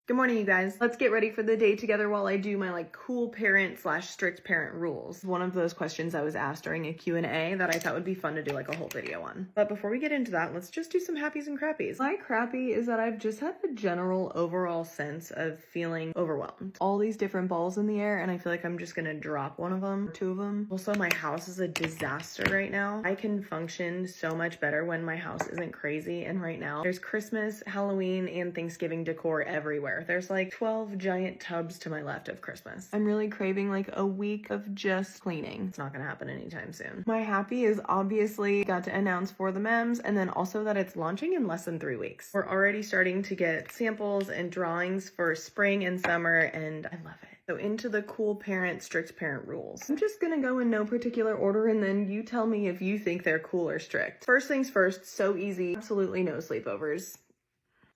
Good morning, you guys. Let's get ready for the day together while I do my cool parent / strict parent rules. One of those questions I was asked during a Q&A that I thought would be fun to do a whole video on. But before we get into that, let's just do some happies and crappies. My crappy is that I've just had a general overall sense of feeling overwhelmed. All these different balls in the air and I feel like I'm just gonna drop one of them or two of them. Also, my house is a disaster right now. I can function so much better when my house isn't crazy, and right now there's Christmas, Halloween, and Thanksgiving decor everywhere. There's 12 giant tubs to my left of Christmas. I'm really craving a week of just cleaning. It's not gonna happen anytime soon. My happy is obviously got to announce For the Mems, and then also that it's launching in less than 3 weeks. We're already starting to get samples and drawings for spring and summer, and I love it. So into the cool parent, strict parent rules. I'm just gonna go in no particular order and then you tell me if you think they're cool or strict. First things first, so easy, absolutely no sleepovers.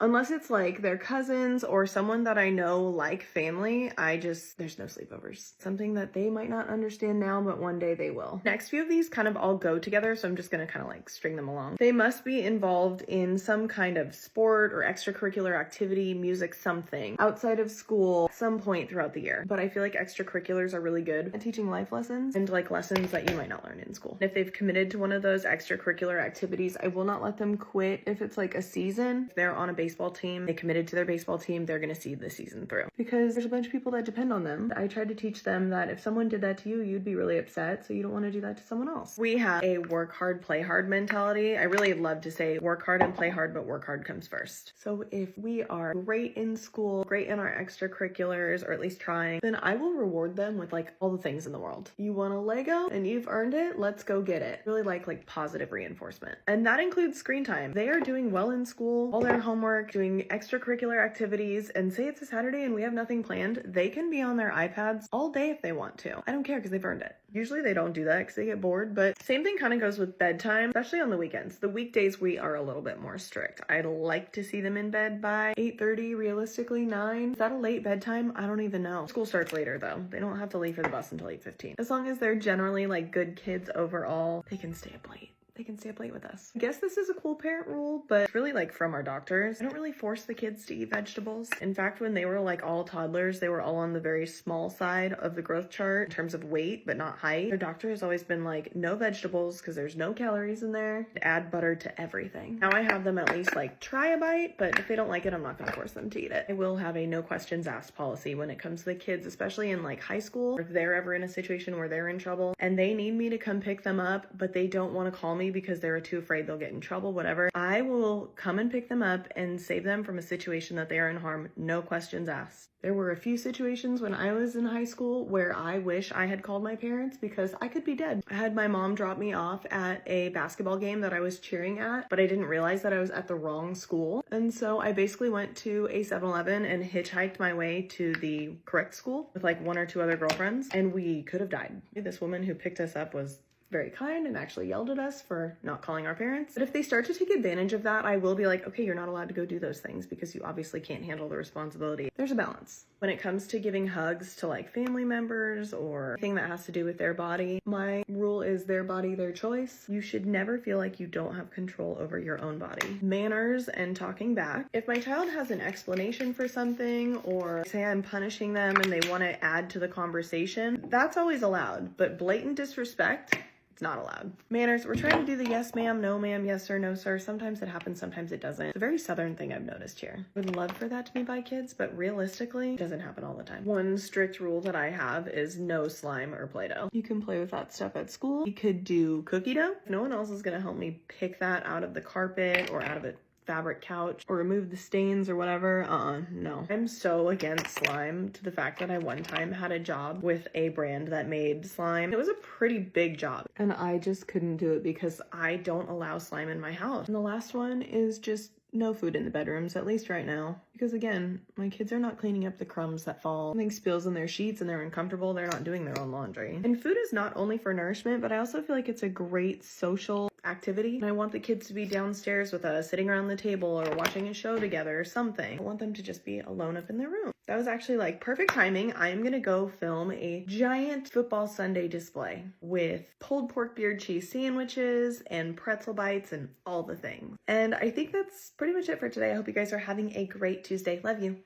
Unless it's their cousins or someone that I know family, there's no sleepovers. Something that they might not understand now, but one day they will. Next few of these kind of all go together, so I'm just gonna string them along. They must be involved in some kind of sport or extracurricular activity, music, something, outside of school, some point throughout the year. But I feel like extracurriculars are really good at teaching life lessons and lessons that you might not learn in school. If they've committed to one of those extracurricular activities, I will not let them quit if it's a season. If they're on a baseball team, they committed to their baseball team, they're gonna see the season through. Because there's a bunch of people that depend on them. I tried to teach them that if someone did that to you, you'd be really upset, so you don't want to do that to someone else. We have a work hard, play hard mentality. I really love to say work hard and play hard, but work hard comes first. So if we are great in school, great in our extracurriculars, or at least trying, then I will reward them with all the things in the world. You want a Lego and you've earned it, let's go get it. Really like positive reinforcement. And that includes screen time. They are doing well in school, all their homework, doing extracurricular activities, and say it's a Saturday and we have nothing planned, they can be on their iPads all day if they want to. I don't care because they've earned it. Usually they don't do that because they get bored, but same thing kind of goes with bedtime, especially on the weekends. The weekdays we are a little bit more strict. I'd like to see them in bed by 8:30, realistically 9. Is that a late bedtime? I don't even know. School starts later though. They don't have to leave for the bus until 8:15. As long as they're generally good kids overall, they can stay up late. They can stay up late with us. I guess this is a cool parent rule, but it's really from our doctors. I don't really force the kids to eat vegetables. In fact, when they were all toddlers, they were all on the very small side of the growth chart in terms of weight, but not height. Their doctor has always been no vegetables because there's no calories in there. Add butter to everything. Now I have them at least try a bite, but if they don't like it, I'm not gonna force them to eat it. I will have a no questions asked policy when it comes to the kids, especially in high school. If they're ever in a situation where they're in trouble and they need me to come pick them up, but they don't want to call me because they're too afraid they'll get in trouble, whatever, I will come and pick them up and save them from a situation that they are in harm, no questions asked. There were a few situations when I was in high school where I wish I had called my parents because I could be dead. I had my mom drop me off at a basketball game that I was cheering at, but I didn't realize that I was at the wrong school. And so I basically went to a 7-Eleven and hitchhiked my way to the correct school with one or two other girlfriends, and we could have died. This woman who picked us up was very kind and actually yelled at us for not calling our parents. But if they start to take advantage of that, I will be okay, you're not allowed to go do those things because you obviously can't handle the responsibility. There's a balance. When it comes to giving hugs to family members or anything that has to do with their body, my rule is their body, their choice. You should never feel like you don't have control over your own body. Manners and talking back. If my child has an explanation for something, or say I'm punishing them and they want to add to the conversation, that's always allowed, but blatant disrespect, it's not allowed. Manners, we're trying to do the yes ma'am, no ma'am, yes sir, no sir. Sometimes it happens, sometimes it doesn't. It's a very Southern thing I've noticed here. Would love for that to be by kids, but realistically, it doesn't happen all the time. One strict rule that I have is no slime or Play-Doh. You can play with that stuff at school. You could do cookie dough. If no one else is gonna help me pick that out of the carpet or out of a fabric couch or remove the stains or whatever, no. I'm so against slime to the fact that I one time had a job with a brand that made slime. It was a pretty big job and I just couldn't do it because I don't allow slime in my house. And the last one is just no food in the bedrooms, at least right now. Because again, my kids are not cleaning up the crumbs that fall. Something spills in their sheets and they're uncomfortable, they're not doing their own laundry. And food is not only for nourishment, but I also feel like it's a great social activity. And I want the kids to be downstairs with us, sitting around the table or watching a show together or something. I want them to just be alone up in their room. That was actually perfect timing. I am gonna go film a giant football Sunday display with pulled pork beard cheese sandwiches and pretzel bites and all the things. And I think that's pretty much it for today. I hope you guys are having a great Tuesday. Love you.